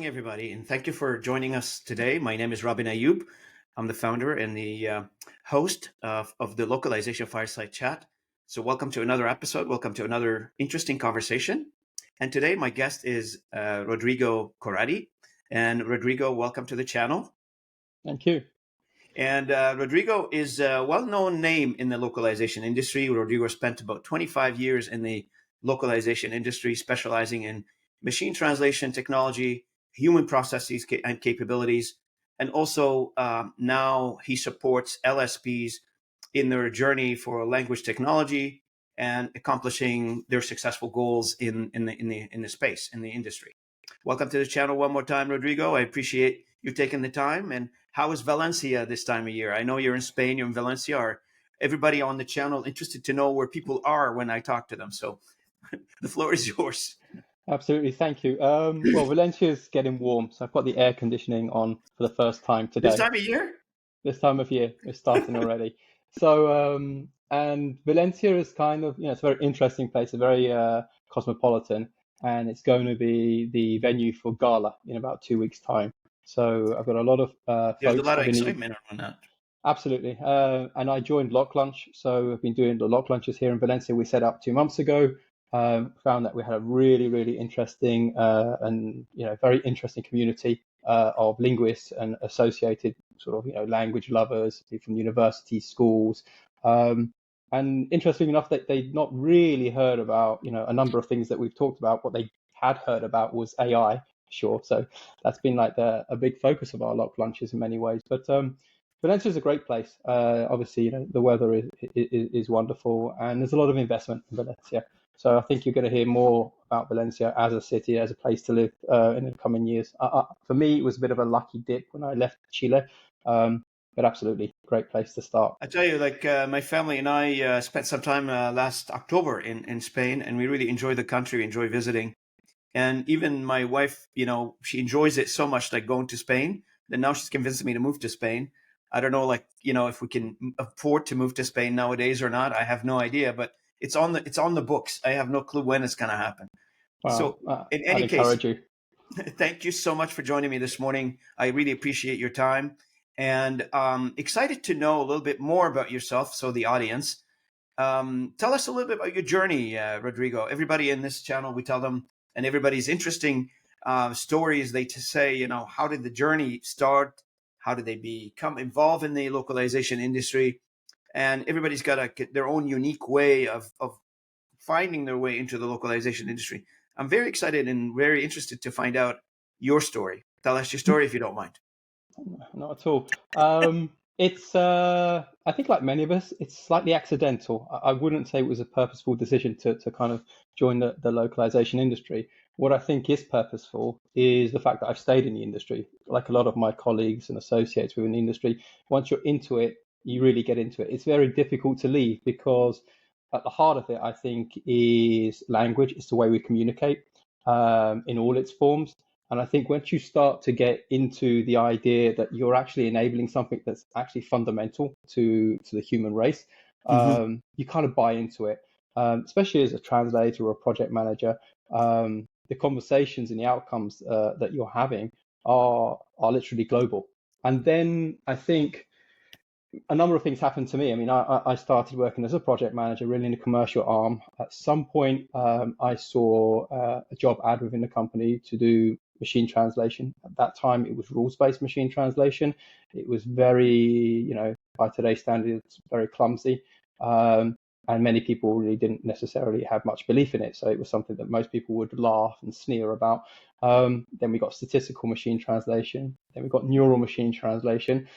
morning, everybody, and thank you for joining us today. My name is Robin Ayub. I'm the founder and the host of the Localization Fireside Chat. So, welcome to another episode. Welcome to another interesting conversation. And today, my guest is Rodrigo Corradi. And Rodrigo, welcome to the channel. Thank you. And Rodrigo is a well-known name in the localization industry. Rodrigo spent about 25 years in the localization industry, specializing in machine translation technology, human processes and capabilities. And also now he supports LSPs in their journey for language technology and accomplishing their successful goals in the space, in the industry. Welcome to the channel one more time, Rodrigo. I appreciate you taking the time. And how is Valencia this time of year? I know you're in Spain, you're in Valencia. Are everybody on the channel interested to know where people are when I talk to them? So the floor is yours. Absolutely. Thank you. Well, Valencia is getting warm, so I've got the air conditioning on for the first time today. This time of year? This time of year, it's starting already. So, and Valencia is kind of, it's a very interesting place, a very cosmopolitan, and it's going to be the venue for GALA in about 2 weeks' time. So I've got a lot of There's folks. a lot of excitement on that. Absolutely. And I joined Lock Lunch. So I've been doing the Lock Lunches here in Valencia. We set up 2 months ago. Found that we had a really, really interesting and very interesting community of linguists and associated sort of language lovers from universities, schools. And interesting enough, that they'd not really heard about a number of things that we've talked about. What they had heard about was AI, sure. So that's been like a big focus of our Lock Lunches in many ways. But Valencia is a great place. Obviously, the weather is wonderful, and there's a lot of investment in Valencia. So I think you're going to hear more about Valencia as a city, as a place to live in the coming years. For me, it was a bit of a lucky dip when I left Chile, but absolutely great place to start. I tell you, like my family and I spent some time last October in Spain, and we really enjoy the country, enjoy visiting. And even my wife, she enjoys it so much, like going to Spain, that now she's convincing me to move to Spain. I don't know, like, if we can afford to move to Spain nowadays or not. I have no idea, but it's on the books. I have no clue when it's going to happen. Wow. So in any I'd case, encourage you. Thank you so much for joining me this morning. I really appreciate your time, and excited to know a little bit more about yourself. So the audience, tell us a little bit about your journey, Rodrigo. Everybody in this channel, we tell them, and everybody's interesting stories. They to say, how did the journey start? How did they become involved in the localization industry? And everybody's got their own unique way of finding their way into the localization industry. I'm very excited and very interested to find out your story. Tell us your story if you don't mind. Not at all. It's, I think like many of us, it's slightly accidental. I wouldn't say it was a purposeful decision to kind of join the localization industry. What I think is purposeful is the fact that I've stayed in the industry. Like a lot of my colleagues and associates within the industry, once you're into it, you really get into it. It's very difficult to leave because at the heart of it, I think, is language. It's the way we communicate in all its forms. And I think once you start to get into the idea that you're actually enabling something that's actually fundamental to the human race, you kind of buy into it, especially as a translator or a project manager. The conversations and the outcomes that you're having are literally global. And then I think a number of things happened to me. I mean, I started working as a project manager, really in the commercial arm. At some point, I saw a job ad within the company to do machine translation. At that time, it was rules-based machine translation. It was very, by today's standards, very clumsy. And many people really didn't necessarily have much belief in it. So it was something that most people would laugh and sneer about. Then we got statistical machine translation. Then we got neural machine translation.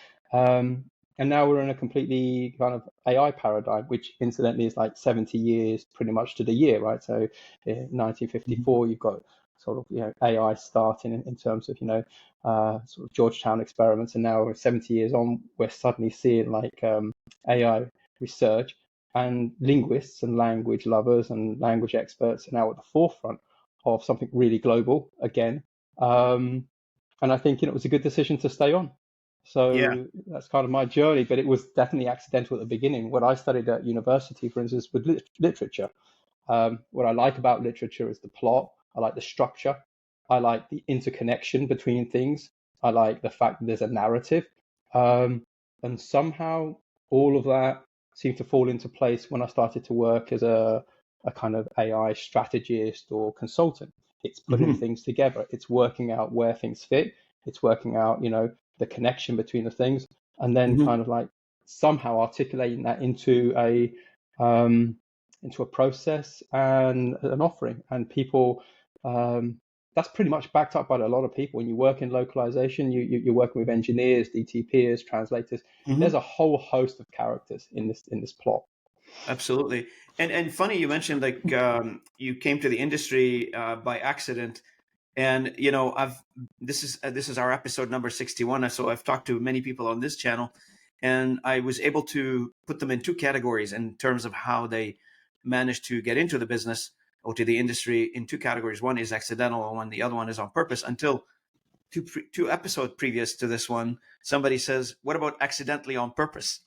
And now we're in a completely kind of AI paradigm, which incidentally is like 70 years pretty much to the year, right? So in 1954, you've got sort of, AI starting in terms of, sort of Georgetown experiments. And now we're 70 years on, we're suddenly seeing like AI research, and linguists and language lovers and language experts are now at the forefront of something really global again. And I think, it was a good decision to stay on. So that's kind of my journey, but it was definitely accidental at the beginning. What I studied at university, for instance, was literature. What I like about literature is the plot. I like the structure. I like the interconnection between things. I like the fact that there's a narrative. Um, and somehow all of that seemed to fall into place when I started to work as a kind of AI strategist or consultant. It's putting Hmm. things together. It's working out where things fit. It's working out, the connection between the things, and then Hmm. kind of like somehow articulating that um, into a process and an offering. And people, um, that's pretty much backed up by a lot of people. When you work in localization, you're working with engineers, DTPers, translators. There's Hmm. a whole host of characters in this plot. Absolutely. And funny you mentioned like you came to the industry by accident. And I've this is our episode number 61. So I've talked to many people on this channel, and I was able to put them in two categories in terms of how they managed to get into the business or to the industry. In two categories: one is accidental, and the other one is on purpose. Until two episodes previous to this one, somebody says, "What about accidentally on purpose?"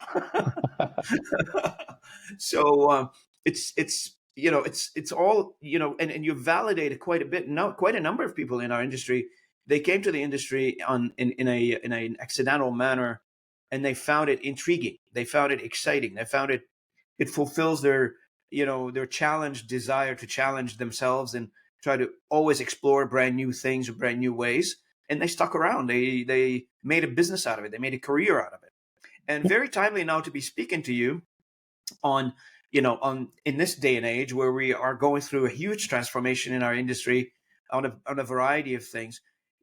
So it's all and you validated quite a bit. Now, quite a number of people in our industry, they came to the industry in an accidental manner, and they found it intriguing. They found it exciting. They found it fulfills their challenge desire to challenge themselves and try to always explore brand new things or brand new ways. And they stuck around. They made a business out of it. They made a career out of it. And very timely now to be speaking to you on on in this day and age where we are going through a huge transformation in our industry on a variety of things.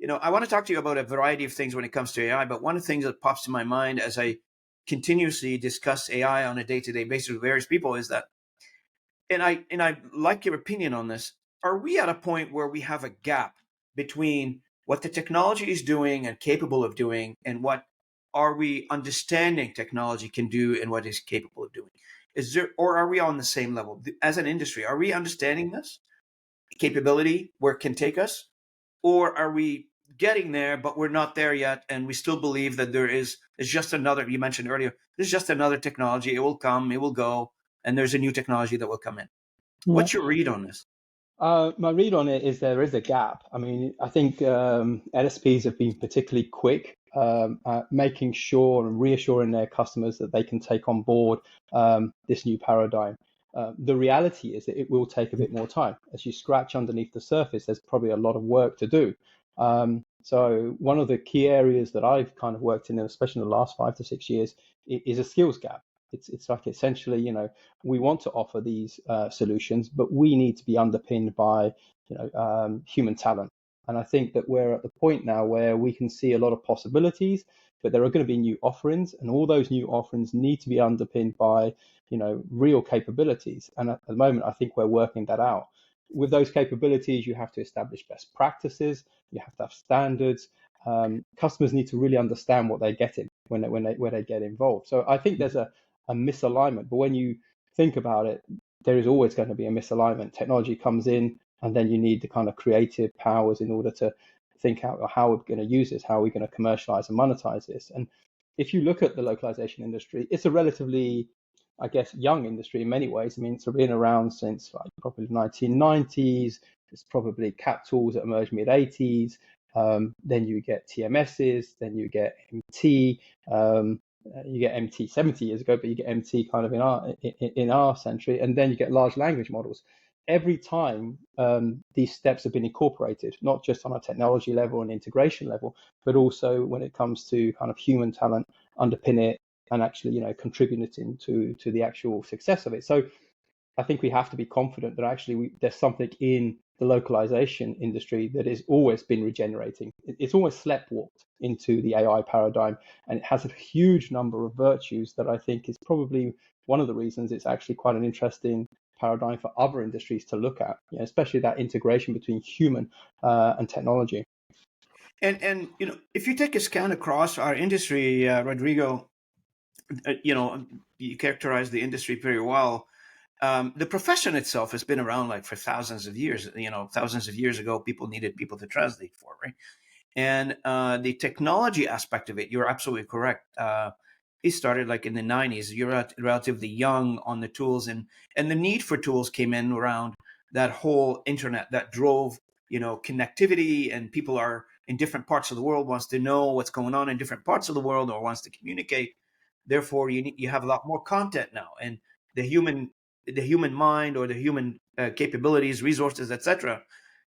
I want to talk to you about a variety of things when it comes to AI, but one of the things that pops to my mind as I continuously discuss AI on a day-to-day basis with various people is that, and I like your opinion on this. Are we at a point where we have a gap between what the technology is doing and capable of doing, and what are we understanding technology can do and what is capable of doing? Is there, or are we on the same level as an industry? Are we understanding this capability where it can take us, or are we getting there but we're not there yet, and we still believe that is just another, you mentioned earlier, there's just another technology, it will come, it will go, and there's a new technology that will come in. Yeah. What's your read on this? My read on it is there is a gap. I mean, I think LSPs have been particularly quick at making sure and reassuring their customers that they can take on board this new paradigm. The reality is that it will take a bit more time. As you scratch underneath the surface, there's probably a lot of work to do. So one of the key areas that I've kind of worked in, especially in the last 5 to 6 years, is a skills gap. It's like essentially, we want to offer these solutions, but we need to be underpinned by human talent. And I think that we're at the point now where we can see a lot of possibilities, but there are going to be new offerings, and all those new offerings need to be underpinned by real capabilities. And at the moment, I think we're working that out. With those capabilities, you have to establish best practices, you have to have standards. Customers need to really understand what they're getting when they get involved. So I think there's a misalignment. But when you think about it, there is always going to be a misalignment. Technology comes in, and then you need the kind of creative powers in order to think out how we're going to use this, how we're going to commercialize and monetize this. And if you look at the localization industry, it's a relatively, I guess, young industry in many ways. I mean, it's been around since like probably the 1990s. It's probably CAT tools that emerged mid 80s. Then you get TMSs, then you get MT. You get MT 70 years ago, but you get MT kind of in our century, and then you get large language models. Every time these steps have been incorporated, not just on a technology level and integration level, but also when it comes to kind of human talent underpin it and actually contributing to the actual success of it. So I think we have to be confident that actually there's something in the localization industry that has always been regenerating. It's almost sleptwalked into the AI paradigm, and it has a huge number of virtues that I think is probably one of the reasons it's actually quite an interesting paradigm for other industries to look at, especially that integration between human and technology. And if you take a scan across our industry, Rodrigo, you characterize the industry very well. The profession itself has been around like for thousands of years. Thousands of years ago, people needed people to translate for, right? And the technology aspect of it, you're absolutely correct. It started like in the 90s. You're relatively young on the tools, and the need for tools came in around that whole internet that drove connectivity, and people are in different parts of the world, wants to know what's going on in different parts of the world or wants to communicate. Therefore, you have a lot more content now, and the human mind or the human capabilities, resources, etc.,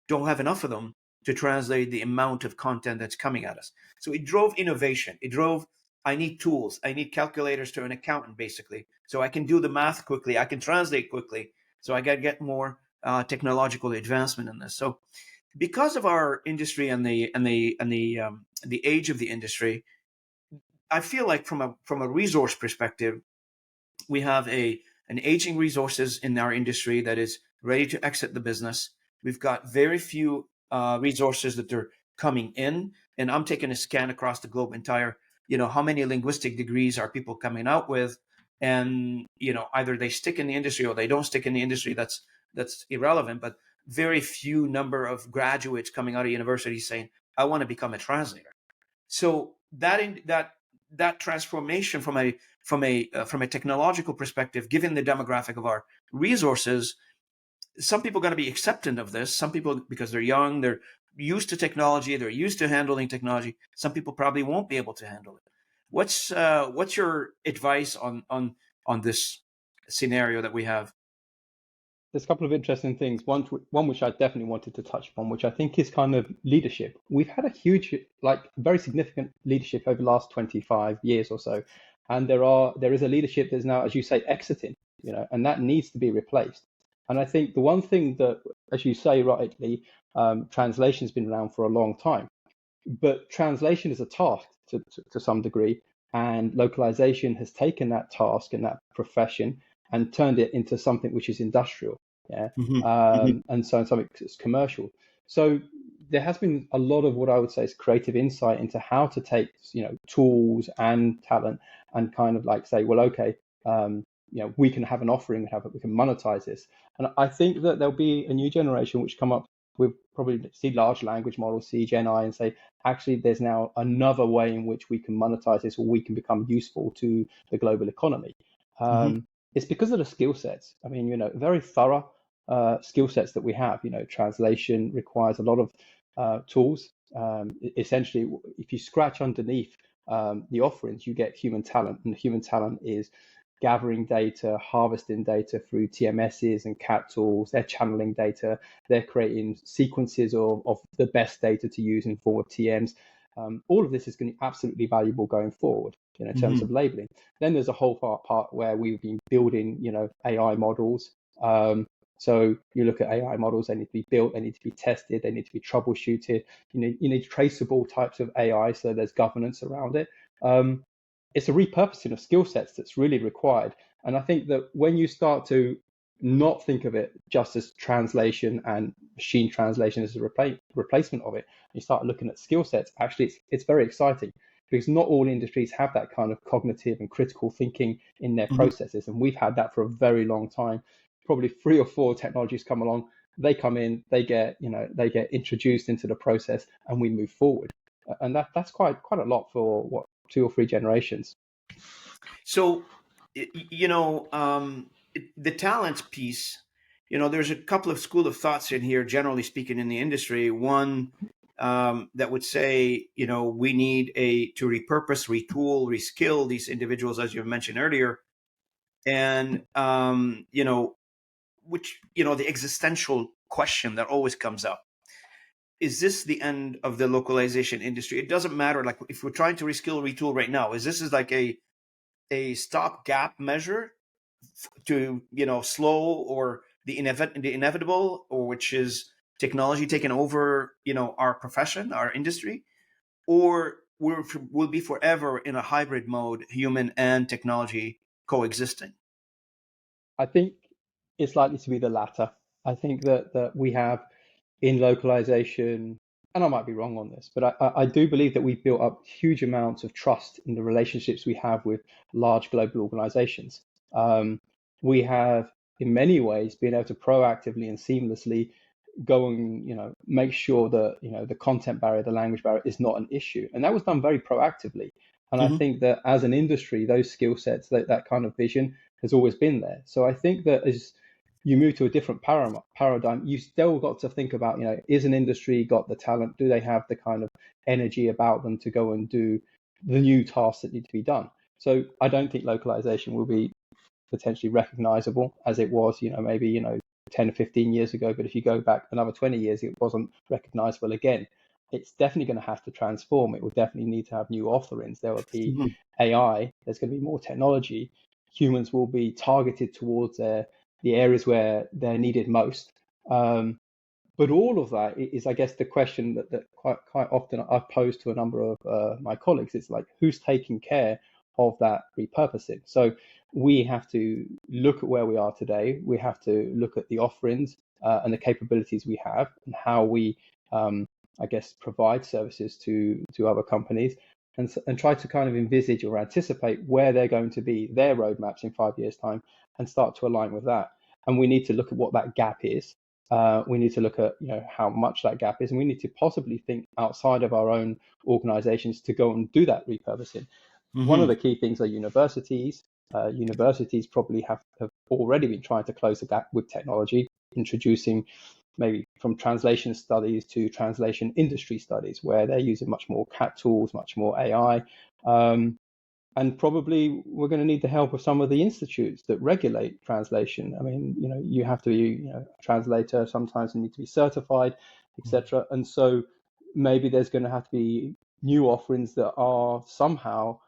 don't have enough of them to translate the amount of content that's coming at us. So it drove innovation. It drove, I need tools. I need calculators to an accountant, basically, so I can do the math quickly. I can translate quickly. So I got to get more technological advancement in this. So because of our industry and the age of the industry, I feel like from a resource perspective, we have an aging resources in our industry that is ready to exit the business. We've got very few resources that are coming in, and I'm taking a scan across the globe entire. How many linguistic degrees are people coming out with, and either they stick in the industry or they don't stick in the industry. That's irrelevant, but very few number of graduates coming out of university saying, "I want to become a translator." So that transformation from a technological perspective, given the demographic of our resources, some people are going to be acceptant of this. Some people, because they're young, they're used to technology, they're used to handling technology. Some people probably won't be able to handle it. What's your advice on this scenario that we have? There's a couple of interesting things. One which I definitely wanted to touch upon, which I think is kind of leadership. We've had a huge, very significant leadership over the last 25 years or so, and there is a leadership that's now, as you say, exiting, and that needs to be replaced. And I think the one thing that, as you say rightly, translation has been around for a long time, but translation is a task to some degree, and localization has taken that task and that profession and turned it into something which is industrial, yeah, and so something that's commercial. So there has been a lot of what I would say is creative insight into how to take tools and talent and kind of say, well, okay, we can have an offering, we can monetize this. And I think that there'll be a new generation which come up with probably see large language models, see Gen I, and say, actually, there's now another way in which we can monetize this, or we can become useful to the global economy. It's because of the skill sets. I mean, very thorough skill sets that we have. Translation requires a lot of tools. Essentially, if you scratch underneath the offerings, you get human talent, and human talent is gathering data, harvesting data through TMSs and CAT tools. They're channeling data. They're creating sequences of the best data to use in form of TMs. All of this is going to be absolutely valuable going forward in terms of labeling. Then there's a whole part where we've been building, AI models. So you look at AI models, they need to be built, they need to be tested, they need to be troubleshooted. You need traceable types of AI, so there's governance around it. It's a repurposing of skill sets that's really required. And I think that when you start to not think of it just as translation and machine translation as a replacement of it, you start looking at skill sets, actually it's very exciting, because not all industries have that kind of cognitive and critical thinking in their processes. And we've had that for a very long time. Probably 3 or 4 technologies come along, they come in, they get introduced into the process, and we move forward. And that's quite a lot for what, 2 or 3 generations. So, the talent piece, there's a couple of school of thoughts in here, generally speaking, in the industry. One that would say, we need to repurpose, retool, reskill these individuals, as you mentioned earlier, and the existential question that always comes up: is this the end of the localization industry? It doesn't matter. Like, if we're trying to reskill, retool right now, is this like a stopgap measure to slow or the inevitable, or which is technology taking over our profession, our industry, or we'll be forever in a hybrid mode, human and technology coexisting? I think it's likely to be the latter. I think that we have in localization, and I might be wrong on this, but I do believe that we've built up huge amounts of trust in the relationships we have with large global organizations. We have, in many ways, been able to proactively and seamlessly go and make sure that the content barrier, the language barrier, is not an issue, and that was done very proactively. And I think that as an industry, those skill sets, that kind of vision has always been there. So I think that as you move to a different paradigm, you still got to think about, is an industry got the talent? Do they have the kind of energy about them to go and do the new tasks that need to be done? So I don't think localization will be potentially recognizable as it was, maybe, 10 or 15 years ago. But if you go back another 20 years, it wasn't recognizable again. It's definitely going to have to transform. It will definitely need to have new offerings. There will be AI, there's going to be more technology. Humans will be targeted towards the areas where they're needed most. But all of that is, I guess, the question that quite often I've posed to a number of my colleagues. It's like, who's taking care of that repurposing? So we have to look at where we are today. We have to look at the offerings and the capabilities we have and how we, I guess, provide services to other companies, and try to kind of envisage or anticipate where they're going to be, their roadmaps in 5 years' time, and start to align with that. And we need to look at what that gap is. We need to look at how much that gap is, and we need to possibly think outside of our own organizations to go and do that repurposing. One of the key things are universities. Universities probably have already been trying to close the gap with technology, introducing maybe from translation studies to translation industry studies, where they're using much more CAT tools, much more AI. And probably we're going to need the help of some of the institutes that regulate translation. I mean, you have to be a translator, sometimes you need to be certified, etc. And so maybe there's going to have to be new offerings that are somehow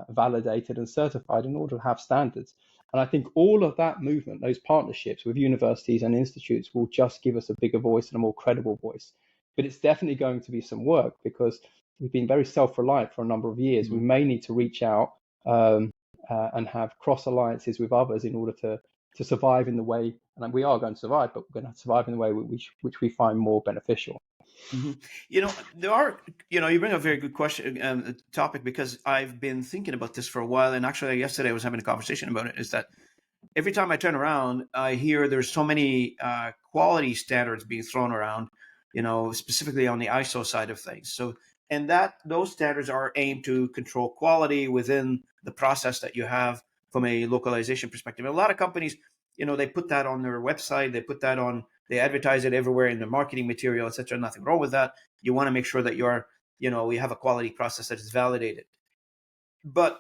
validated and certified in order to have standards. And I think all of that movement, those partnerships with universities and institutes, will just give us a bigger voice and a more credible voice. But it's definitely going to be some work, because we've been very self-reliant for a number of years. We may need to reach out and have cross alliances with others in order to survive in the way, and we are going to survive, but we're going to survive in the way which we find more beneficial. There are, you bring up a very good question, topic, because I've been thinking about this for a while. And actually, yesterday I was having a conversation about it. Is that every time I turn around, I hear there's so many quality standards being thrown around, specifically on the ISO side of things. So, and that those standards are aimed to control quality within the process that you have from a localization perspective. And a lot of companies, they put that on their website, they advertise it everywhere in their marketing material, etc. Nothing wrong with that. You want to make sure that you have a quality process that is validated. But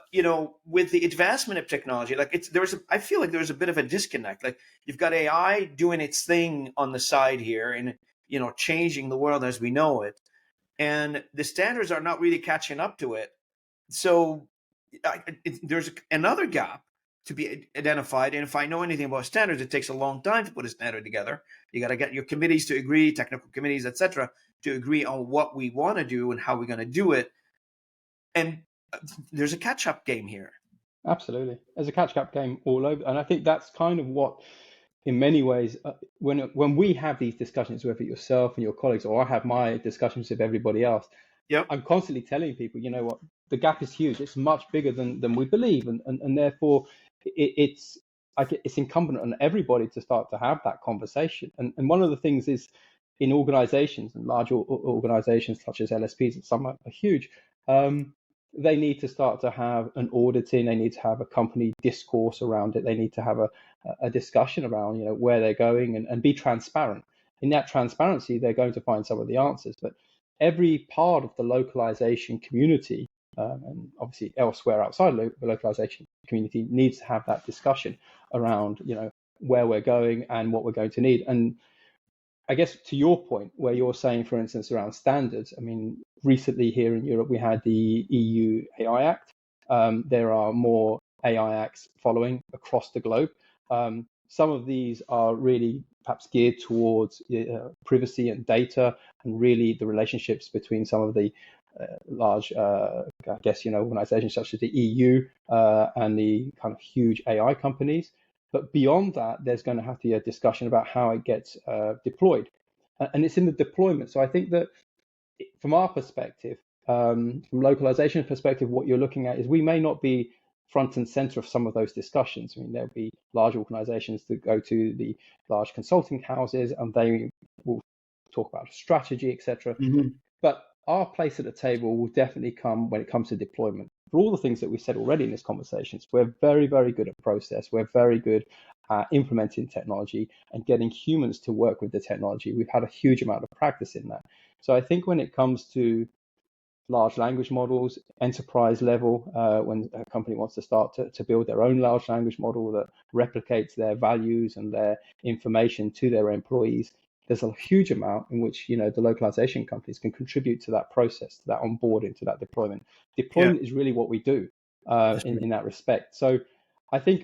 with the advancement of technology, I feel like there's a bit of a disconnect. Like, you've got AI doing its thing on the side here, and changing the world as we know it, and the standards are not really catching up to it. So there's another gap to be identified. And if I know anything about standards, it takes a long time to put a standard together. You got to get your committees to agree, technical committees, etc., to agree on what we want to do and how we're going to do it. And there's a catch-up game here. Absolutely, there's a catch-up game all over, and I think that's kind of what, in many ways, when we have these discussions, whether yourself and your colleagues, or I have my discussions with everybody else, I'm constantly telling people, what, the gap is huge. It's much bigger than we believe, and therefore it's incumbent on everybody to start to have that conversation. And one of the things is, in organizations, and large organizations such as LSPs, and some are huge, they need to start to have an auditing. They need to have a company discourse around it. They need to have a discussion around where they're going, and be transparent. In that transparency, they're going to find some of the answers. But every part of the localization community, and obviously elsewhere outside the localization community, needs to have that discussion around where we're going and what we're going to need. And I guess, to your point, where you're saying, for instance, around standards, I mean, recently here in Europe, we had the EU AI Act. There are more AI acts following across the globe. Some of these are really perhaps geared towards privacy and data, and really the relationships between some of the large, I guess, organizations such as the EU and the kind of huge AI companies. But beyond that, there's going to have to be a discussion about how it gets deployed. And it's in the deployment. So I think that from our perspective, from localization perspective, what you're looking at is, we may not be front and center of some of those discussions. I mean, there'll be large organizations that go to the large consulting houses, and they will talk about strategy, etc. But our place at the table will definitely come when it comes to deployment. For all the things that we said already in this conversation, we're very, very good at process. We're very good implementing technology and getting humans to work with the technology. We've had a huge amount of practice in that. So I think when it comes to large language models, enterprise level, when a company wants to start to build their own large language model that replicates their values and their information to their employees, there's a huge amount in which the localization companies can contribute to that process, to that onboarding, to that deployment. Yeah, Deployment is really what we do that's right. in that respect. So I think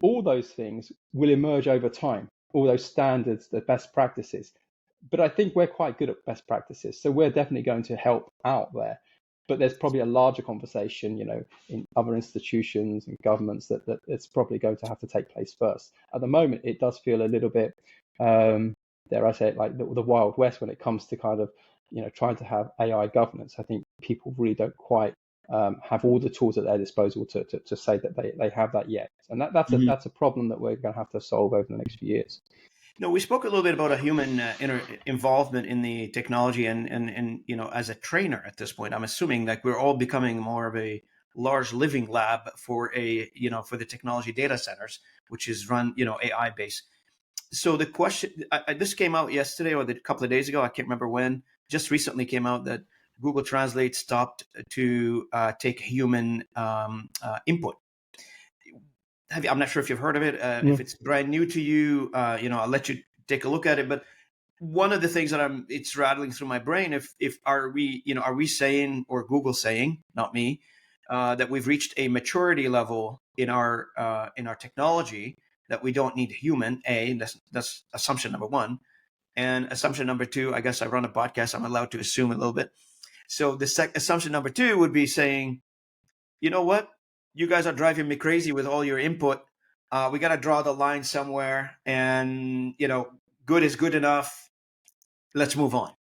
all those things will emerge over time, all those standards, the best practices. But I think we're quite good at best practices, so we're definitely going to help out there. But there's probably a larger conversation, in other institutions and governments that it's probably going to have to take place first. At the moment, it does feel a little bit, dare I say it, like the Wild West when it comes to kind of, trying to have AI governance. I think people really don't quite have all the tools at their disposal to say that they have that yet, and that's a problem that we're going to have to solve over the next few years. No, we spoke a little bit about a human involvement in the technology, and as a trainer at this point, I'm assuming that we're all becoming more of a large living lab for for the technology data centers, which is run AI based. So the question, this came out yesterday or a couple of days ago, I can't remember when. Just recently came out that Google Translate stopped to take human input. I'm not sure if you've heard of it. If it's brand new to you, I'll let you take a look at it. But one of the things that it's rattling through my brain, if are we saying, or Google saying, not me, that we've reached a maturity level in our technology that we don't need human. That's assumption number one, and assumption number two. I guess I run a podcast. I'm allowed to assume a little bit. So the assumption number two would be saying, you know what? You guys are driving me crazy with all your input. We got to draw the line somewhere, and good is good enough. Let's move on.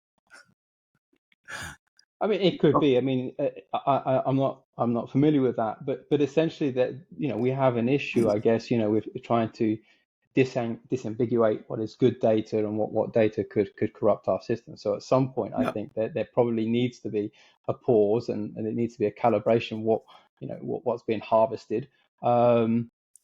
I mean, it could be. I mean, I'm not familiar with that, but essentially that we have an issue, I guess, with trying to disambiguate what is good data and what data could corrupt our system. So at some point, I Yep. think that there probably needs to be a pause, and it needs to be a calibration what's being harvested,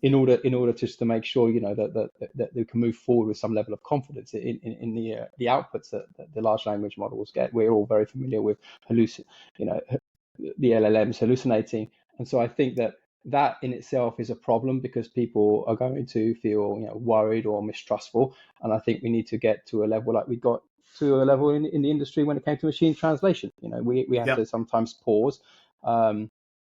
in order just to make sure that they can move forward with some level of confidence in the outputs that the large language models get. We're all very familiar with the LLMs hallucinating, and so I think that in itself is a problem because people are going to feel worried or mistrustful, and I think we need to get to a level like we got to a level in the industry when it came to machine translation. We have to Yep. sometimes pause.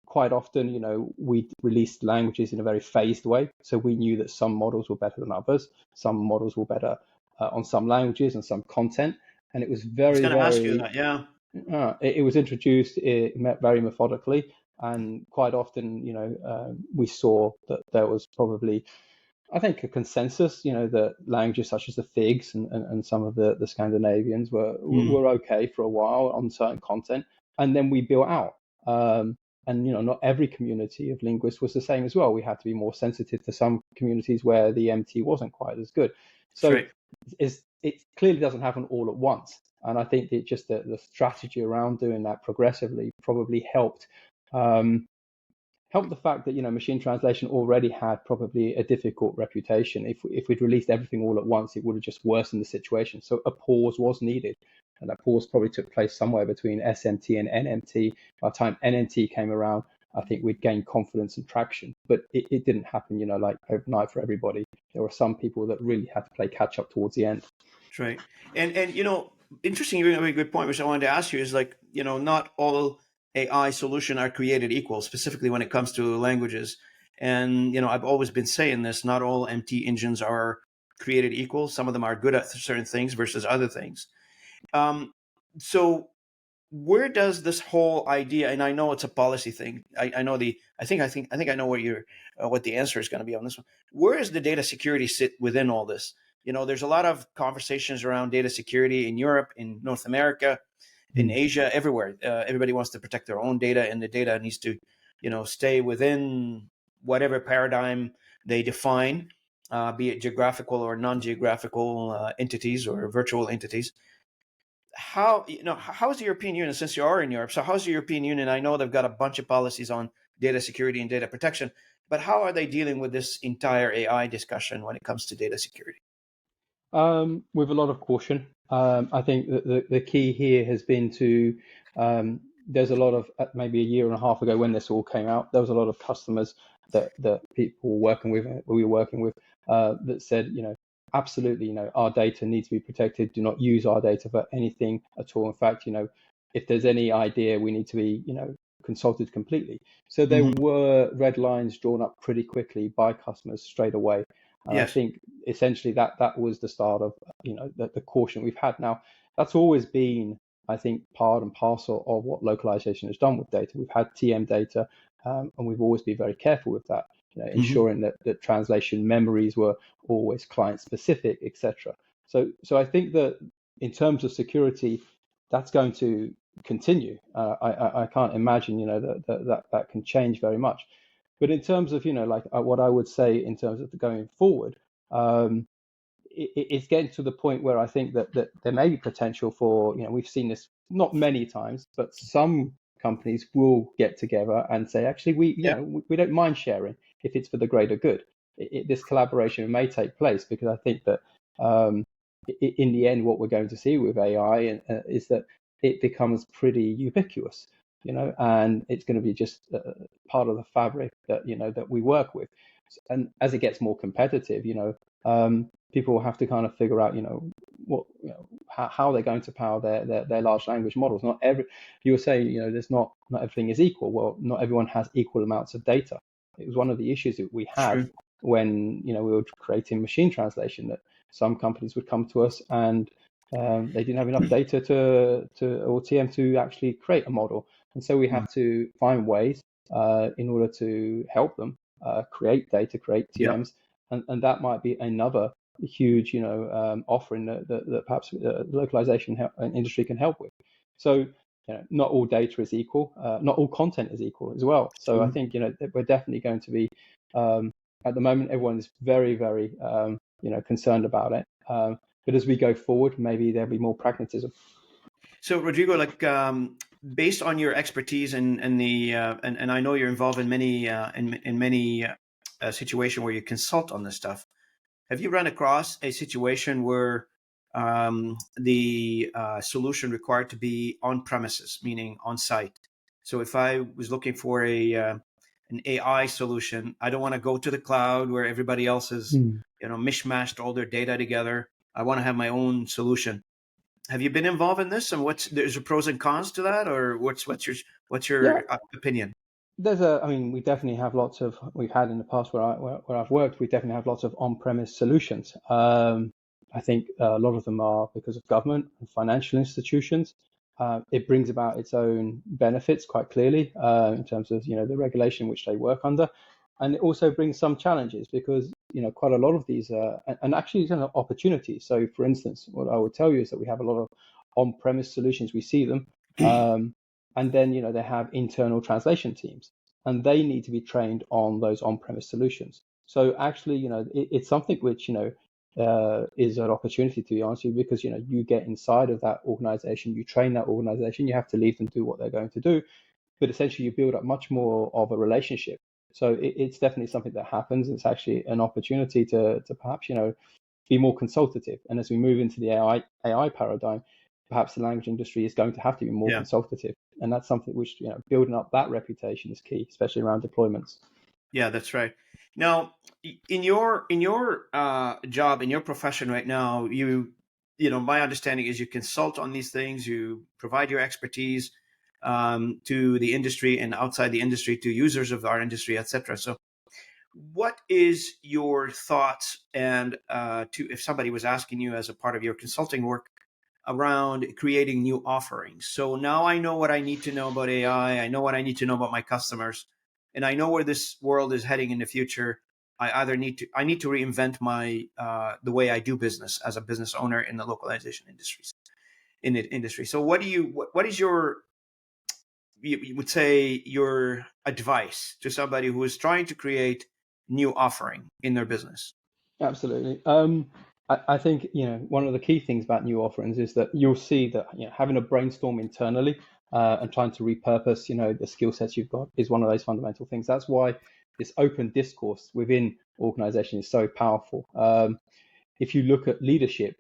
Quite often, we released languages in a very phased way, so we knew that some models were better than others, some models were better on some languages and some content, and it was I was very, going to ask you very that. Yeah. it was introduced very methodically, and quite often, we saw that there was probably, I think, a consensus, that languages such as the Figs and some of the Scandinavians were okay for a while on certain content, and then we built out. And not every community of linguists was the same as well. We had to be more sensitive to some communities where the MT wasn't quite as good. That's So right. it clearly doesn't happen all at once. And I think that just the strategy around doing that progressively probably helped the fact that machine translation already had probably a difficult reputation. If we'd released everything all at once, it would have just worsened the situation. So a pause was needed, and that pause probably took place somewhere between SMT and NMT. By the time NMT came around, I think we'd gained confidence and traction, but it didn't happen, like overnight for everybody. There were some people that really had to play catch up towards the end. That's right. And interesting. You bring up a good point, which I wanted to ask you is like not all AI solution are created equal, specifically when it comes to languages. And I've always been saying this: not all MT engines are created equal. Some of them are good at certain things versus other things. So where does this whole idea, and I know it's a policy thing, I know I know what the answer is going to be on this one. Where does the data security sit within all this? There's a lot of conversations around data security in Europe, in North America, in Asia, everywhere. Everybody wants to protect their own data, and the data needs to stay within whatever paradigm they define, be it geographical or non-geographical entities or virtual entities. How's the European Union, since you are in Europe? So how's the European Union? I know they've got a bunch of policies on data security and data protection. But how are they dealing with this entire AI discussion when it comes to data security? With a lot of caution. I think that the key here has been to, there's a lot of, maybe a year and a half ago when this all came out, there was a lot of customers that people were working with, we were working with, that said, absolutely, our data needs to be protected. Do not use our data for anything at all. In fact, if there's any idea, we need to be, consulted completely. So there Hmm. were red lines drawn up pretty quickly by customers straight away. And I Yes. think essentially that was the start of the caution we've had. Now that's always been, I think, part and parcel of what localization has done with data. We've had TM data, and we've always been very careful with that, Hmm. ensuring that translation memories were always client specific, etc. So I think that in terms of security, that's going to continue. I can't imagine that can change very much. But in terms of like what I would say in terms of the going forward, um, it's getting to the point where I think that there may be potential for, we've seen this not many times, but some companies will get together and say, actually, Yeah. we don't mind sharing if it's for the greater good. This collaboration may take place because I think that um, in the end, what we're going to see with AI is that it becomes pretty ubiquitous, and it's going to be just part of the fabric that we work with. And as it gets more competitive, people will have to kind of figure out, what, how they're going to power their large language models. Not every, you were saying, there's not everything is equal. Well, not everyone has equal amounts of data. It was one of the issues that we had True. when we were creating machine translation, that some companies would come to us and they didn't have enough data to or TM to actually create a model, and so we Mm. had to find ways in order to help them create data, create Yeah. TMs, and that might be another huge, offering that perhaps the localization industry can help with. So, not all data is equal, not all content is equal as well. So I True. think we're definitely going to be, at the moment, everyone is very, very, concerned about it. But as we go forward, maybe there'll be more pragmatism. So, Rodrigo, like based on your expertise and the and I know you're involved in many in many situation where you consult on this stuff. Have you run across a situation where the solution required to be on premises, meaning on site? So, if I was looking for a an AI solution, I don't want to go to the cloud where everybody else has Mm. mishmashed all their data together. I want to have my own solution. Have you been involved in this, and what's there's a pros and cons to that, or what's Yeah, your opinion? I mean, we definitely have lots of, we've had in the past where I've worked, we definitely have lots of on-premise solutions. I think a lot of them are because of government and financial institutions. It brings about its own benefits quite clearly in terms of, the regulation which they work under. And it also brings some challenges because, quite a lot of these, and actually opportunities. So for instance, what I would tell you is that we have a lot of on-premise solutions. We see them. Um, and then they have internal translation teams and they need to be trained on those on-premise solutions. So actually it's something which is an opportunity, to be honest with you, because you get inside of that organization, you train that organization, you have to leave them do what they're going to do, but essentially you build up much more of a relationship. So it's definitely something that happens. It's actually an opportunity to perhaps be more consultative. And as we move into the AI paradigm, perhaps the language industry is going to have to be more Yeah. consultative. And that's something which, building up that reputation is key, especially around deployments. Yeah, that's right. Now, in your job in your profession right now, my understanding is you consult on these things, you provide your expertise to the industry and outside the industry to users of our industry, etc. So, what is your thoughts and to if somebody was asking you as a part of your consulting work around creating new offerings. So now I know what I need to know about AI. I know what I need to know about my customers, and I know where this world is heading in the future. I need to reinvent my the way I do business as a business owner in the localization industries in the industry. So what is your you would say your advice to somebody who is trying to create new offering in their business? Absolutely. I think one of the key things about new offerings is that you'll see that having a brainstorm internally and trying to repurpose the skill sets you've got is one of those fundamental things. That's why this open discourse within organization is so powerful. If you look at leadership,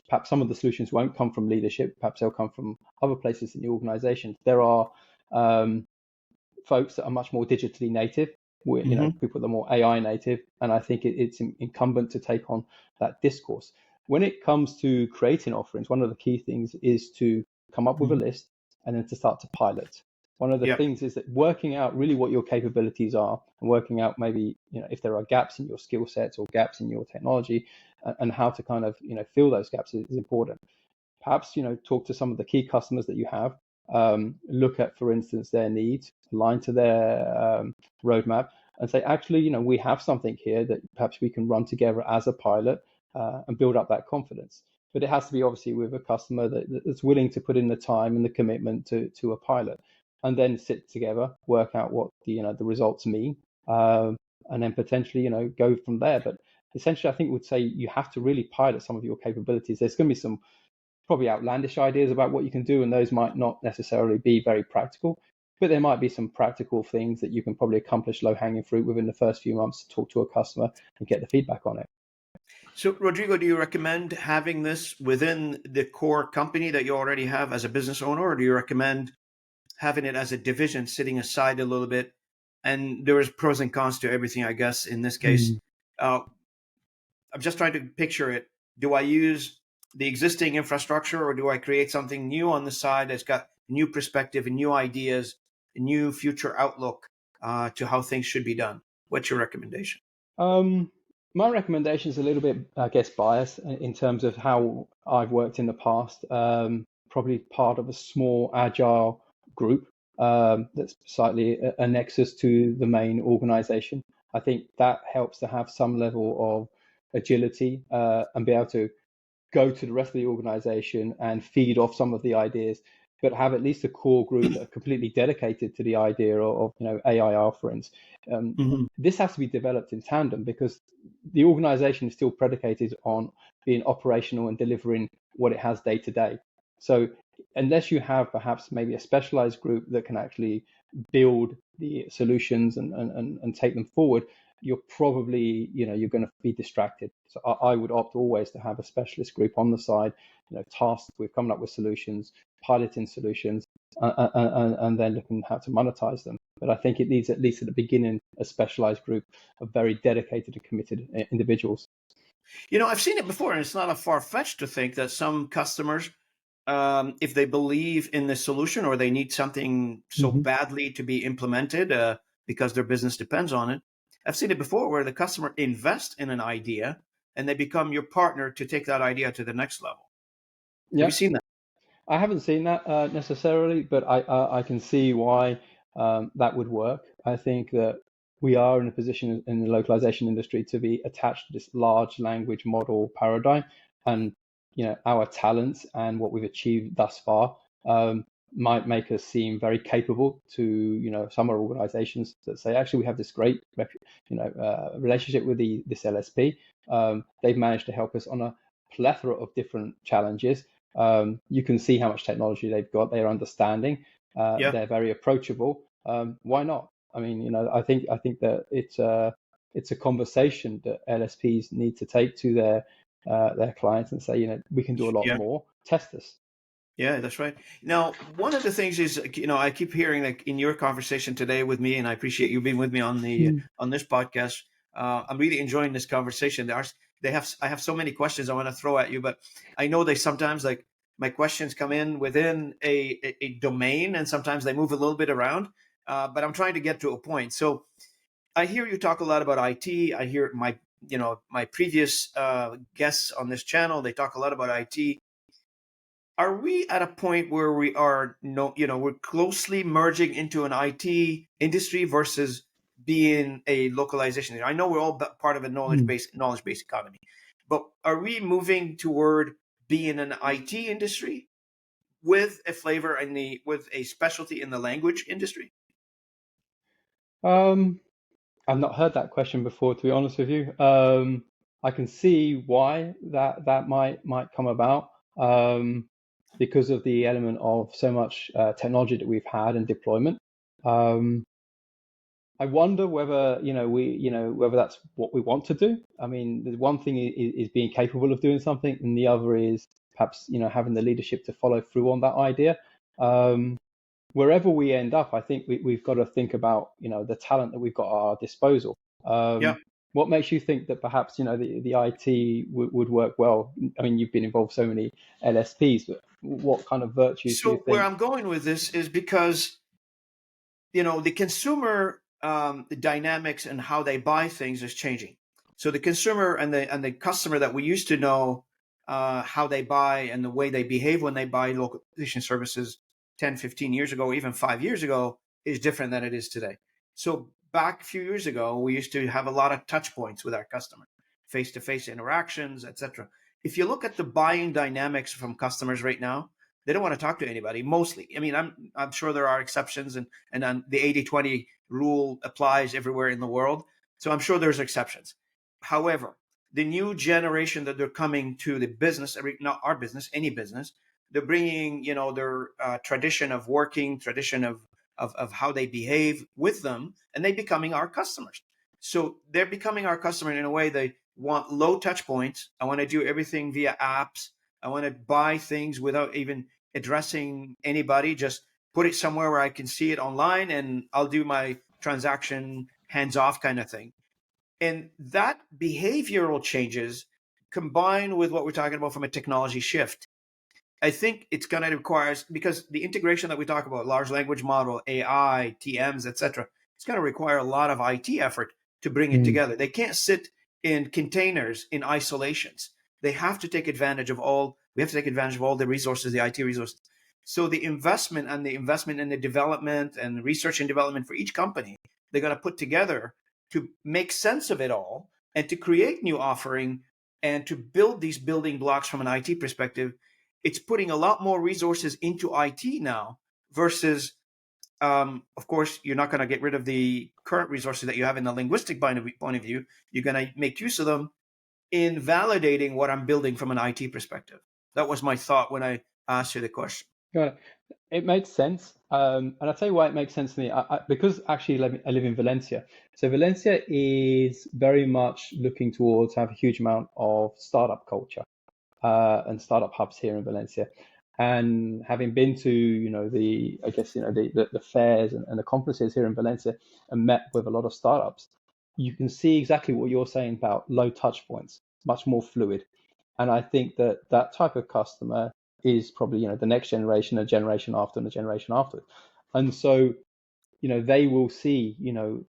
perhaps some of the solutions won't come from leadership, perhaps they'll come from other places in the organization. There are folks that are much more digitally native, people that are more AI native, and I think it's incumbent to take on that discourse. When it comes to creating offerings, one of the key things is to come up with a list and then to start to pilot. One of the things is that working out really what your capabilities are and working out maybe if there are gaps in your skill sets or gaps in your technology, and how to kind of fill those gaps is important. Perhaps talk to some of the key customers that you have, look at, for instance, their needs, align to their roadmap, and say, actually, we have something here that perhaps we can run together as a pilot and build up that confidence. But it has to be obviously with a customer that's willing to put in the time and the commitment to a pilot, and then sit together, work out what the results mean, and then potentially go from there. But essentially, I think would say you have to really pilot some of your capabilities. There's going to be some probably outlandish ideas about what you can do, and those might not necessarily be very practical, but there might be some practical things that you can probably accomplish low-hanging fruit within the first few months to talk to a customer and get the feedback on it. So, Rodrigo, do you recommend having this within the core company that you already have as a business owner, or do you recommend having it as a division sitting aside a little bit? And there is pros and cons to everything, I guess, in this case. I'm just trying to picture it. Do I use the existing infrastructure, or do I create something new on the side that's got new perspective and new ideas, a new future outlook to how things should be done? What's your recommendation? My recommendation is a little bit, I guess, biased in terms of how I've worked in the past. Probably part of a small agile group that's slightly a nexus to the main organization. I think that helps to have some level of agility and be able to go to the rest of the organization and feed off some of the ideas, but have at least a core group that are completely dedicated to the idea of AI offerings. This has to be developed in tandem because the organization is still predicated on being operational and delivering what it has day to day. So unless you have perhaps maybe a specialized group that can actually build the solutions and take them forward, you're probably you're going to be distracted. So I would opt always to have a specialist group on the side, tasked with coming up with solutions, piloting solutions, and then looking how to monetize them. But I think it needs, at least at the beginning, a specialized group of very dedicated and committed individuals. I've seen it before, and it's not a far-fetched to think that some customers, if they believe in the solution or they need something so badly to be implemented because their business depends on it, I've seen it before where the customer invests in an idea and they become your partner to take that idea to the next level. Have you seen that? I haven't seen that necessarily, but I can see why that would work. I think that we are in a position in the localization industry to be attached to this large language model paradigm, and our talents and what we've achieved thus far might make us seem very capable to some organizations that say, actually, we have this great relationship with this LSP. They've managed to help us on a plethora of different challenges. You can see how much technology they've got. They're understanding. They're very approachable. Why not? I mean, I think that it's a conversation that LSPs need to take to their clients and say, we can do a lot more. Test us. Yeah, that's right. Now, one of the things is, I keep hearing, like, in your conversation today with me, and I appreciate you being with me on this podcast. I'm really enjoying this conversation. I have so many questions I want to throw at you, but I know they sometimes, like, my questions come in within a domain, and sometimes they move a little bit around. But I'm trying to get to a point. So I hear you talk a lot about IT. I hear my previous guests on this channel, they talk a lot about IT. Are we at a point where we are we're closely merging into an IT industry versus being a localization? I know we're all part of a knowledge-based economy, but are we moving toward being an IT industry with a flavor with a specialty in the language industry? I've not heard that question before, to be honest with you. I can see why that might come about. Because of the element of so much technology that we've had and deployment. I wonder whether whether that's what we want to do. I mean, the one thing is being capable of doing something, and the other is perhaps having the leadership to follow through on that idea. Wherever we end up, I think we've got to think about the talent that we've got at our disposal. Yeah. What makes you think that perhaps the IT would work well? I mean, you've been involved so many LSPs, but what kind of virtues do you So where think? I'm going with this is because the consumer the dynamics and how they buy things is changing. So the consumer and the customer that we used to know how they buy and the way they behave when they buy localization services 10, 15 years ago, even 5 years ago, is different than it is today. So back a few years ago, we used to have a lot of touch points with our customer, face-to-face interactions, etc. If you look at the buying dynamics from customers right now, they don't want to talk to anybody mostly. I mean, I'm sure there are exceptions, and the 80-20 rule applies everywhere in the world. So I'm sure there's exceptions. However, the new generation that they're coming to the business, not our business, any business, they're bringing, their tradition of working, tradition of how they behave with them, and they becoming our customers. So they're becoming our customer in a way they want low touch points. I want to do everything via apps. I want to buy things without even addressing anybody. Just put it somewhere where I can see it online, and I'll do my transaction hands off kind of thing. And that behavioral changes combined with what we're talking about from a technology shift, I think it's going to require, because the integration that we talk about, large language model, AI, TMs, etc., it's going to require a lot of IT effort to bring it Mm. together. They can't sit in containers in isolations. They have to take advantage of all. We have to take advantage of all the resources, the IT resources. So the investment in the development and research and development for each company, they're going to put together to make sense of it all and to create new offering and to build these building blocks from an IT perspective. It's putting a lot more resources into IT now versus, of course, you're not going to get rid of the current resources that you have in the linguistic point of view. You're going to make use of them in validating what I'm building from an IT perspective. That was my thought when I asked you the question. Got it. It makes sense. And I'll tell you why it makes sense to me. Because actually I live in Valencia. So Valencia is very much looking towards have a huge amount of startup culture and startup hubs here in Valencia. And having been to, the fairs and the conferences here in Valencia and met with a lot of startups, you can see exactly what you're saying about low touch points, much more fluid. And I think that type of customer is probably, the next generation, a generation after, and a generation after. And so, they will see,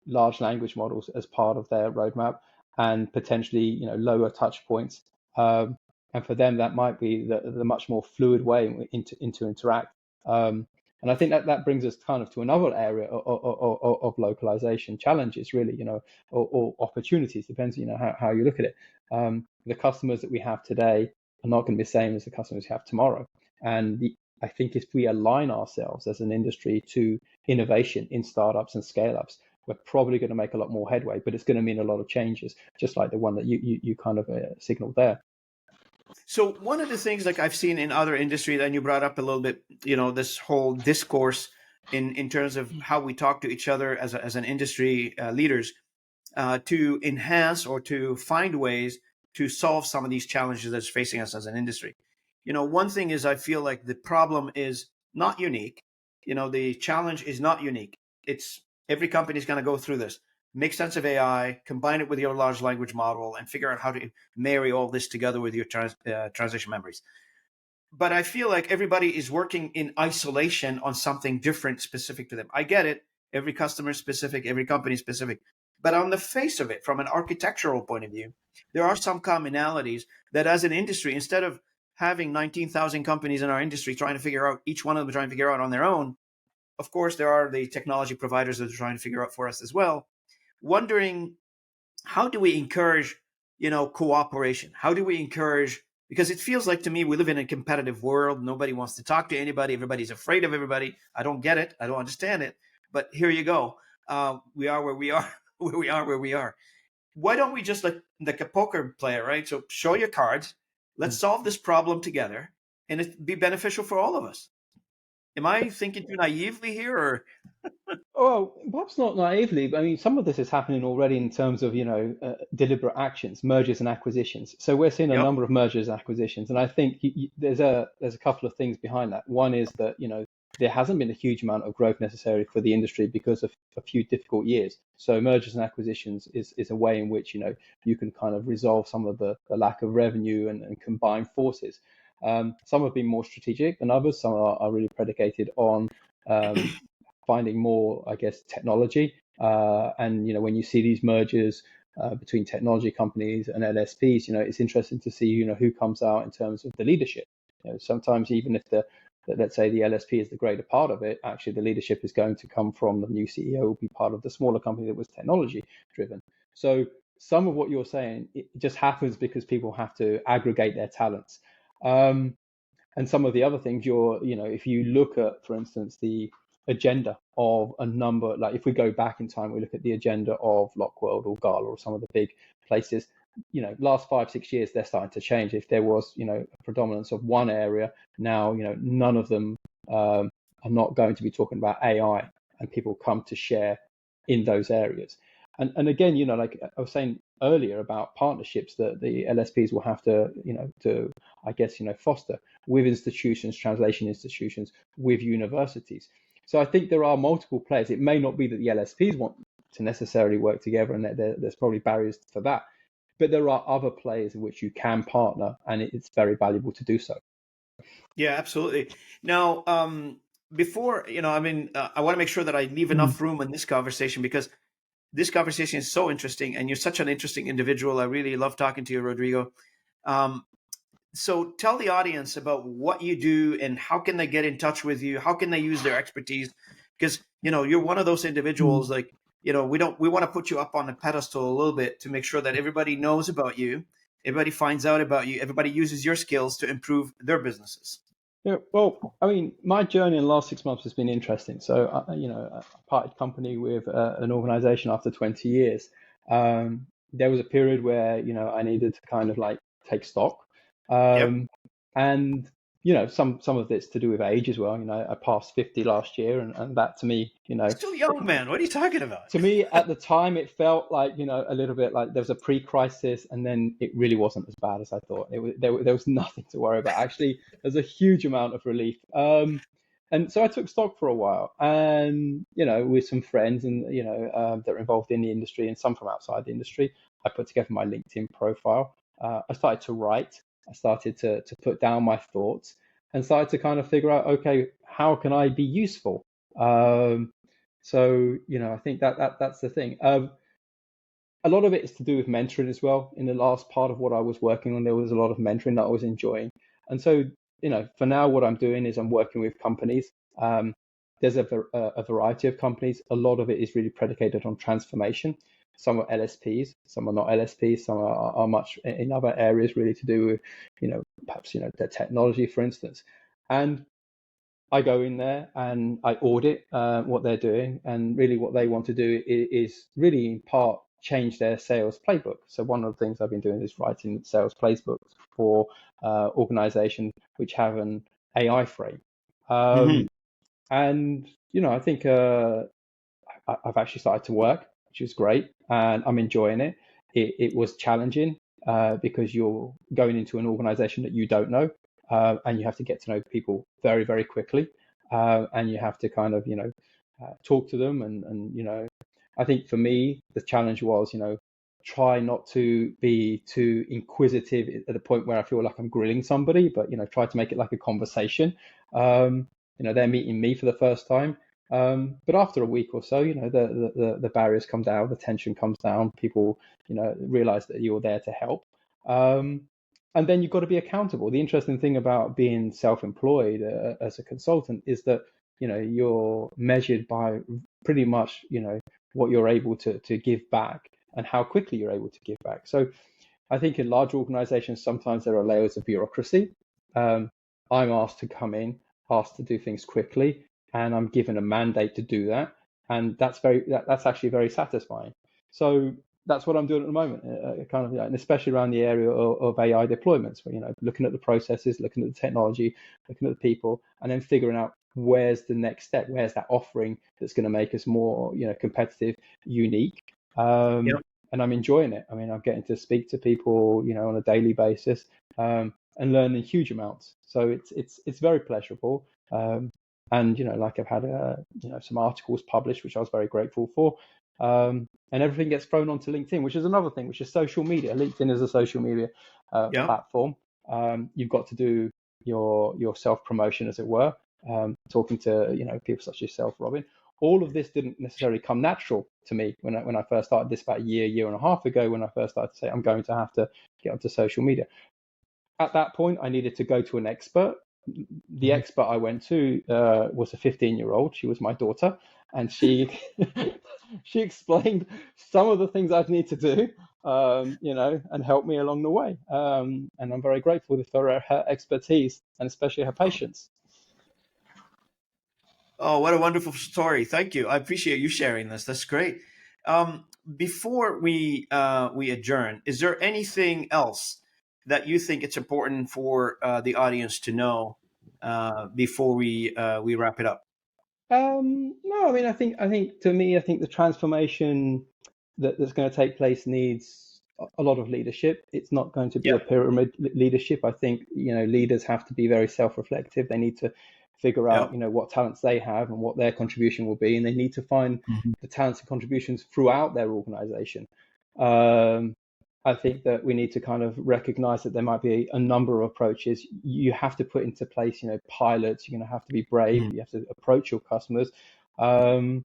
large language models as part of their roadmap and potentially, lower touch points. And for them, that might be the much more fluid way into interact. And I think that brings us kind of to another area of localization challenges, really, or opportunities, depends, how you look at it. The customers that we have today are not going to be the same as the customers we have tomorrow. And I think if we align ourselves as an industry to innovation in startups and scale ups, we're probably going to make a lot more headway, but it's going to mean a lot of changes, just like the one that you kind of signaled there. So one of the things like I've seen in other industries, and you brought up a little bit, this whole discourse in terms of how we talk to each other as an industry leaders to enhance or to find ways to solve some of these challenges that's facing us as an industry. One thing is I feel like the problem is not unique. The challenge is not unique. It's every company is going to go through this. Make sense of AI, combine it with your large language model, and figure out how to marry all this together with your transition memories. But I feel like everybody is working in isolation on something different specific to them. I get it. Every customer is specific, every company is specific. But on the face of it, from an architectural point of view, there are some commonalities that as an industry, instead of having 19,000 companies in our industry trying to figure out, each one of them trying to figure out on their own, of course, there are the technology providers that are trying to figure out for us as well. Wondering, how do we encourage, cooperation? How do we encourage, because it feels like to me we live in a competitive world. Nobody wants to talk to anybody. Everybody's afraid of everybody. I don't get it. I don't understand it. But here you go. We are where we are, where we are. Why don't we just like a poker player, right? So show your cards. Let's solve this problem together, and it be beneficial for all of us. Am I thinking too naively here, or Well, perhaps not naively, but I mean, some of this is happening already in terms of, deliberate actions, mergers and acquisitions. So we're seeing a yep, number of mergers and acquisitions, and I think there's a couple of things behind that. One is that, there hasn't been a huge amount of growth necessary for the industry because of a few difficult years. So mergers and acquisitions is a way in which, you can kind of resolve some of the lack of revenue and combine forces. Some have been more strategic than others. Some are really predicated on finding more, I guess, technology. And when you see these mergers between technology companies and LSPs, it's interesting to see who comes out in terms of the leadership. Sometimes even if let's say the LSP is the greater part of it, actually the leadership is going to come from the new CEO, will be part of the smaller company that was technology driven. So some of what you're saying, it just happens because people have to aggregate their talents. And some of the other things if you look at, for instance, the agenda of a number, like if we go back in time, we look at the agenda of Lockworld or GALA or some of the big places, last 5-6 years, they're starting to change. If there was, a predominance of one area, now, none of them are not going to be talking about AI, and people come to share in those areas. And again, like I was saying earlier about partnerships that the LSPs will have to, I guess, foster with institutions, translation institutions, with universities. So I think there are multiple players. It may not be that the LSPs want to necessarily work together, and there's probably barriers for that. But there are other players in which you can partner, and it's very valuable to do so. yeah, absolutely. Now, before I want to make sure that I leave Mm. enough room in this conversation because this conversation is so interesting, and you're such an interesting individual. I really love talking to you, Rodrigo. Um, so tell the audience about what you do and how can they get in touch with you, how can they use their expertise, because you're one of those individuals, Mm. like we want to put you up on a pedestal a little bit to make sure that everybody knows about you, everybody finds out about you, everybody uses your skills to improve their businesses. Yeah, well, I mean, my journey in the last 6 months has been interesting. So, I parted company with an organization after 20 years. There was a period where, I needed to kind of like take stock. Yep. Um, and, some of it's to do with age as well. I passed 50 last year, and that to me, Still young, man, what are you talking about? to me at the time it felt like a little bit like there was a pre-crisis, and then it really wasn't as bad as I thought. There was nothing to worry about. Actually, there's a huge amount of relief. And so I took stock for a while, and with some friends, and that are involved in the industry and some from outside the industry, I put together my LinkedIn profile. I started to write. I started to put down my thoughts, and started to kind of figure out, okay, how can I be useful? So, I think that's the thing. A lot of it is to do with mentoring as well. In the last part of what I was working on, there was a lot of mentoring that I was enjoying. And so, for now, what I'm doing is I'm working with companies. There's a variety of companies. A lot of it is really predicated on transformation. Some are LSPs, some are not LSPs, some are much in other areas really to do with, perhaps, the technology, for instance. And I go in there and I audit what they're doing, and really what they want to do is really in part change their sales playbook. So one of the things I've been doing is writing sales playbooks for organizations which have an AI frame. Hmm. Um, and I think I've actually started to work, which is great, and I'm enjoying it. It was challenging because you're going into an organization that you don't know, and you have to get to know people very, very quickly, and you have to kind of, talk to them, and I think for me the challenge was, try not to be too inquisitive at the point where I feel like I'm grilling somebody, but try to make it like a conversation. They're meeting me for the first time, but after a week or so, the barriers come down, the tension comes down. People, realize that you're there to help. Um, and then you've got to be accountable. The interesting thing about being self-employed as a consultant is that, you're measured by pretty much, what you're able to give back and how quickly you're able to give back. So I think in large organizations, sometimes there are layers of bureaucracy. Um, I'm asked to come in, asked to do things quickly, and I'm given a mandate to do that, and that's actually very satisfying. So that's what I'm doing at the moment, kind of, and especially around the area of AI deployments, where looking at the processes, looking at the technology, looking at the people, and then figuring out where's the next step? Where's that offering that's going to make us more, competitive, unique? Yep. And I'm enjoying it. I mean, I'm getting to speak to people, on a daily basis, and learning huge amounts. So it's very pleasurable. And like I've had some articles published, which I was very grateful for. And everything gets thrown onto LinkedIn, which is another thing, which is social media. LinkedIn is a social media Yep. platform. You've got to do your self promotion, as it were. Talking to people such as yourself, Robin. All of this didn't necessarily come natural to me when I first started this about a year and a half ago. When I first started to say I'm going to have to get onto social media. At that point, I needed to go to an expert. The Mhm. expert I went to was a 15-year-old. She was my daughter, and she she explained some of the things I'd need to do, and helped me along the way. And I'm very grateful for her expertise and especially her patience. Oh, what a wonderful story! Thank you. I appreciate you sharing this. That's great. Before we adjourn, is there anything else that you think it's important for the audience to know before we wrap it up? No, I mean, I think to me, I think the transformation that's going to take place needs a lot of leadership. It's not going to be a Yep. pyramid leadership. I think, leaders have to be very self-reflective. They need to figure out, Yep. what talents they have and what their contribution will be, and they need to find Mhm. the talents and contributions throughout their organization. Um, I think that we need to kind of recognize that there might be a number of approaches. You have to put into place, pilots. You're going to have to be brave. Mhm. You have to approach your customers. Um,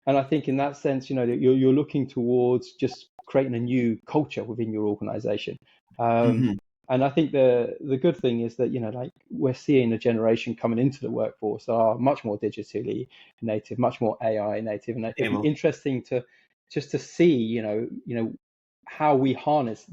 and I think in that sense, you're looking towards just creating a new culture within your organization. Um, Mhm. and I think the good thing is that, like we're seeing a generation coming into the workforce that are much more digitally native, much more AI native. And it'd be Able. interesting to just to see, how we harness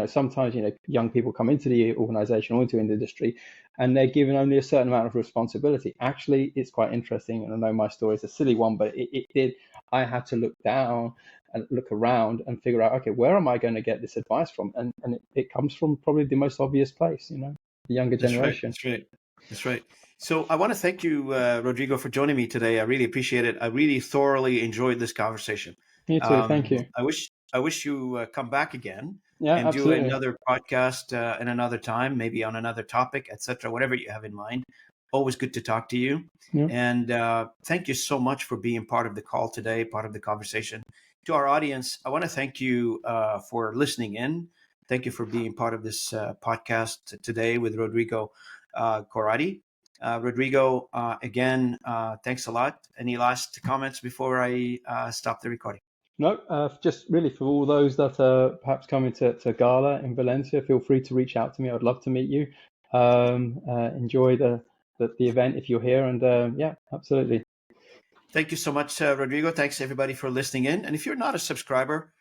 sometimes young people come into the organization or into the industry and they're given only a certain amount of responsibility. Actually, it's quite interesting, and I know my story is a silly one, but it did. I had to look down and look around and figure out, okay, where am I going to get this advice from? And it comes from probably the most obvious place, the younger That's right. generation. That's right. That's right. So I want to thank you, Rodrigo, for joining me today. I really appreciate it. I really thoroughly enjoyed this conversation. You too. Thank you. I wish you come back again Yeah, and do absolutely. another podcast in another time, maybe on another topic, etc. Whatever you have in mind. Always good to talk to you. Yeah, And thank you so much for being part of the call today, part of the conversation. To our audience, I want to thank you for listening in. Thank you for being part of this podcast today with Rodrigo Corradi. Rodrigo, again, thanks a lot. Any last comments before I stop the recording? no, just really for all those that are perhaps coming to GALA in Valencia, feel free to reach out to me. I'd love to meet you. Enjoy the event if you're here, and yeah, absolutely. Thank you so much, Rodrigo. Thanks everybody for listening in. And if you're not a subscriber,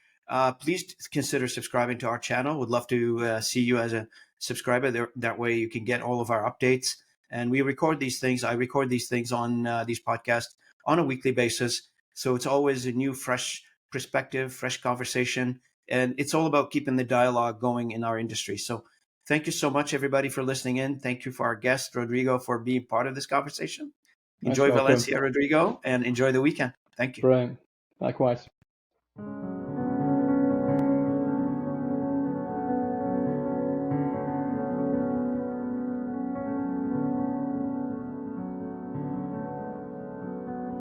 please consider subscribing to our channel. Would love to see you as a subscriber. That way you can get all of our updates. And we record these things. I record these things on these podcasts on a weekly basis. So it's always a new, fresh perspective, fresh conversation. And it's all about keeping the dialogue going in our industry. So thank you so much, everybody, for listening in. Thank you for our guest, Rodrigo, for being part of this conversation. Most Enjoy welcome. Valencia, Rodrigo, and enjoy the weekend. Thank you. Brilliant. Likewise.